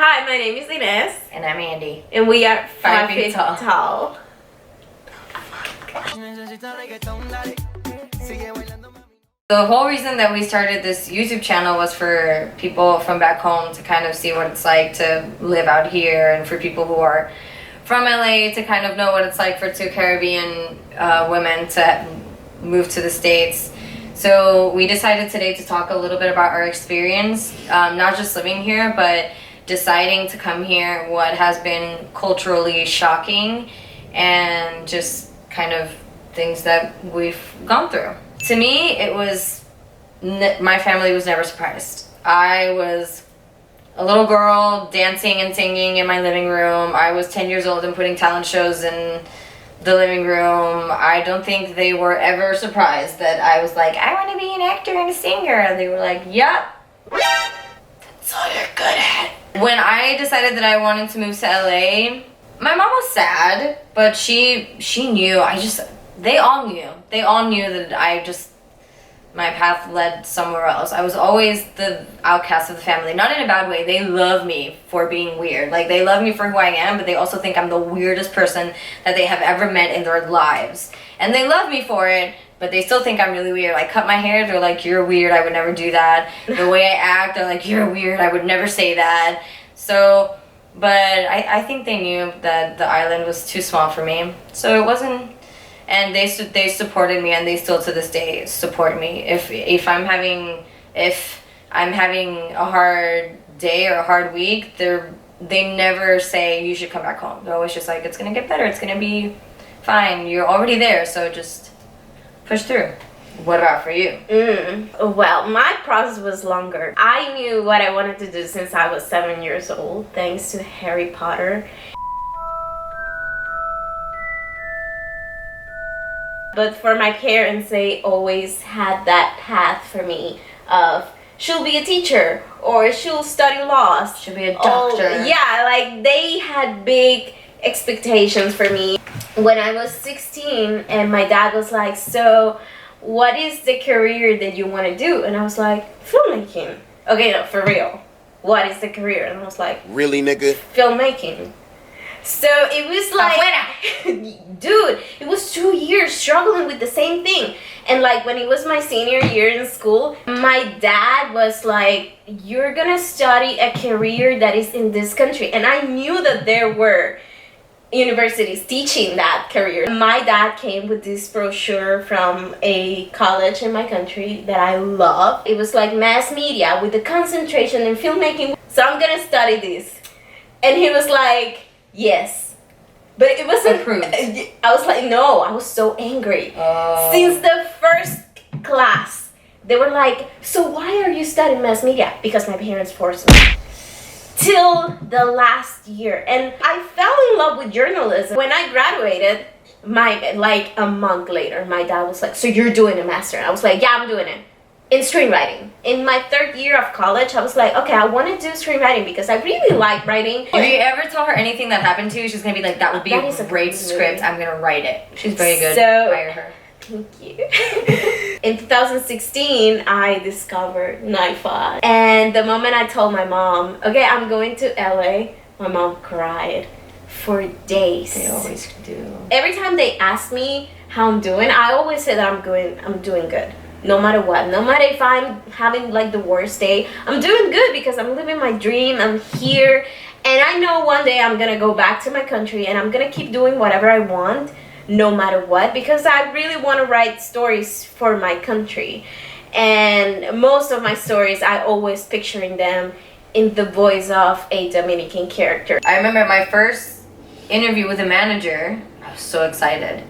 Hi, my name is Inez. And I'm Andy. And we are 5 feet tall. The whole reason that we started this YouTube channel was for people from back home to kind of see what it's like to live out here, and for people who are from LA to kind of know what it's like for two Caribbean women to move to the States. So we decided today to talk a little bit about our experience, not just living here, but deciding to come here, what has been culturally shocking, and just kind of things that we've gone through. To me, it was, my family was never surprised. I was a little girl dancing and singing in my living room. I was 10 years old and putting talent shows in the living room. I don't think they were ever surprised that I was like, I want to be an actor and a singer. And they were like, yep, that's all you're good at. When I decided that I wanted to move to LA, my mom was sad, but she knew. They all knew that my path led somewhere else. I was always the outcast of the family, not in a bad way. They love me for being weird. Like, they love me for who I am, but they also think I'm the weirdest person that they have ever met in their lives. And they love me for it, but they still think I'm really weird. I cut my hair, they're like, you're weird, I would never do that. The way I act, they're like, you're weird, I would never say that. So, but I think they knew that the island was too small for me. So it wasn't. And they supported me, and they still to this day support me. If I'm having a hard day or a hard week, they never say you should come back home. They're always just like, it's gonna get better, it's gonna be fine, you're already there, so just push through. What about for you? Well, my process was longer. I knew what I wanted to do since I was 7 years old, thanks to Harry Potter. But for my parents, they always had that path for me of, she'll be a teacher, or she'll study law, she'll be a doctor. Yeah, like they had big expectations for me. When I was 16 and my dad was like, so what is the career that you want to do? And I was like, filmmaking. Okay, no, for real. What is the career? And I was like, really, nigga? Filmmaking. So it was like, dude, it was 2 years struggling with the same thing. And like when it was my senior year in school, my dad was like, you're gonna study a career that is in this country. And I knew that there were universities teaching that career. My dad came with this brochure from a college in my country that I love. It was like mass media with the concentration in filmmaking. So I'm gonna study this. And he was like, yes, but it wasn't approved. I was like, no, I was so angry. Since the first class, they were like, so why are you studying mass media? Because my parents forced me. Till the last year. And I fell in love with journalism. When I graduated, like a month later, my dad was like, so you're doing a master? I was like, yeah, I'm doing it. In screenwriting. In my third year of college, I was like, okay, I want to do screenwriting because I really like writing. If you ever tell her anything that happened to you, she's going to be like, that would be a great script. I'm going to write it. She's very good. So, hire her. Thank you. In 2016, I discovered NIFA. And the moment I told my mom, okay, I'm going to LA, my mom cried for days. They always do. Every time they ask me how I'm doing, I always say that I'm doing good. No matter what, no matter if I'm having like the worst day, I'm doing good because I'm living my dream. I'm here, and I know one day I'm gonna go back to my country and I'm gonna keep doing whatever I want, no matter what, because I really want to write stories for my country. And most of my stories, I always picturing them in the voice of a Dominican character. I remember my first interview with a manager. I was so excited,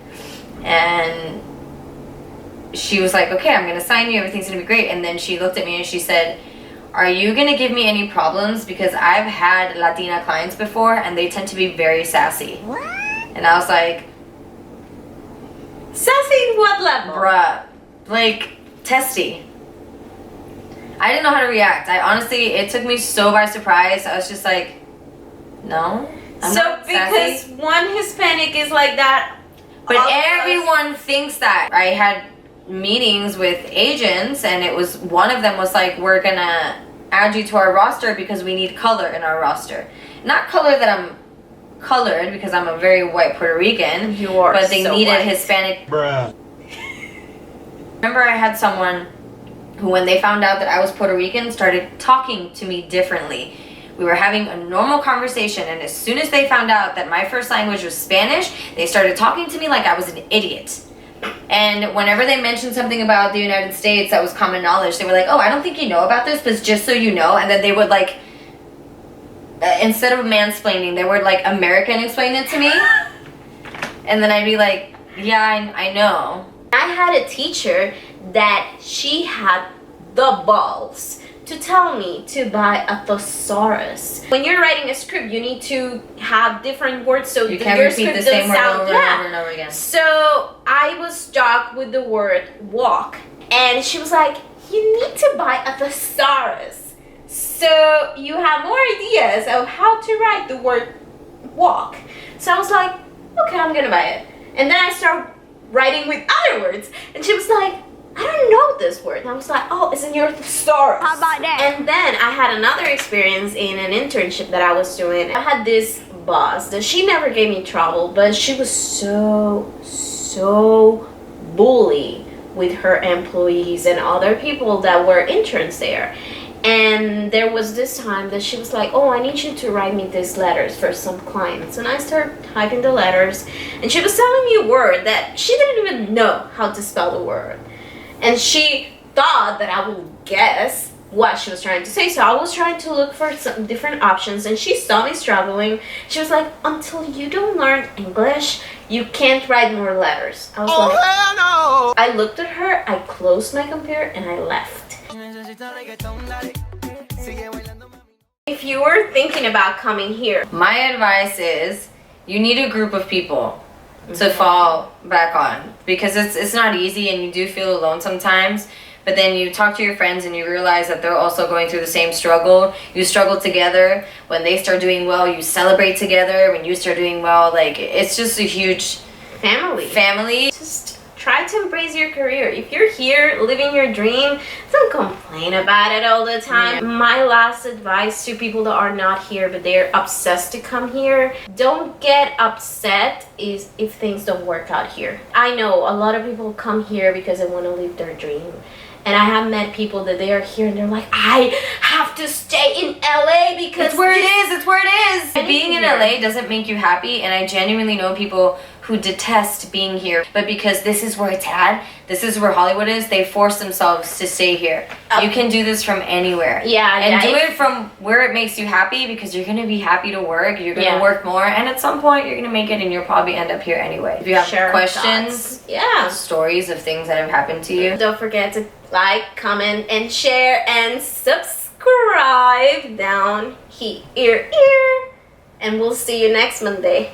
and she was like, okay, I'm gonna sign you, everything's gonna be great. And then she looked at me and she said, are you gonna give me any problems? Because I've had Latina clients before and they tend to be very sassy. What? And I was like, sassy what level? Bruh, like testy. I didn't know how to react. It took me so by surprise. I was just like, no, I'm not because sassy. One Hispanic is like that. But everyone thinks that. I had meetings with agents, and one of them was like, we're gonna add you to our roster because we need color in our roster. Not color that I'm colored because I'm a very white Puerto Rican. You are but they so needed white. Hispanic. Bruh. Remember I had someone who, when they found out that I was Puerto Rican, started talking to me differently. We were having a normal conversation, and as soon as they found out that my first language was Spanish, they started talking to me like I was an idiot. And whenever they mentioned something about the United States that was common knowledge, they were like, oh, I don't think you know about this, but just so you know. And then they would like, instead of mansplaining, they would like American explain it to me. And then I'd be like, yeah, I know. I had a teacher that she had the balls to tell me to buy a thesaurus. When you're writing a script, you need to have different words so You can't your repeat script the same doesn't word sound over and over and over again. So I was stuck with the word walk, and she was like, you need to buy a thesaurus so you have more ideas of how to write the word walk. So I was like, okay, I'm gonna buy it. And then I started writing with other words, and she was like, I don't know this word. And I was like, oh, it's in your thesaurus. How about that? And then I had another experience in an internship that I was doing. I had this boss that she never gave me trouble, but she was so bully with her employees and other people that were interns there. And there was this time that she was like, oh, I need you to write me these letters for some clients. And I started typing the letters, and she was telling me a word that she didn't even know how to spell the word. And she thought that I would guess what she was trying to say. So I was trying to look for some different options, and she saw me struggling. She was like, until you don't learn English, you can't write more letters. I was like, Hell no! I looked at her, I closed my computer, and I left. If you were thinking about coming here, My advice is you need a group of people to fall back on, because it's not easy and you do feel alone sometimes. But then you talk to your friends and you realize that they're also going through the same struggle. You struggle together. When they start doing well, you celebrate together. When you start doing well, like, it's just a huge family. just try to embrace your career. If you're here living your dream, don't complain about it all the time. Yeah. My last advice to people that are not here but they're obsessed to come here, don't get upset is if things don't work out here. I know a lot of people come here because they want to live their dream. And I have met people that they are here and they're like, I have to stay in LA because It's where it is. It's where it is. I need Being in here. LA doesn't make you happy, and I genuinely know people who detest being here. But because this is where it's at, this is where Hollywood is, they force themselves to stay here. You can do this from anywhere. And do it from where it makes you happy, because you're going to be happy to work. You're going to work more, and at some point you're going to make it, and you'll probably end up here anyway. If you have questions, stories of things that have happened to you, don't forget to like, comment, and share, and subscribe down here. And we'll see you next Monday.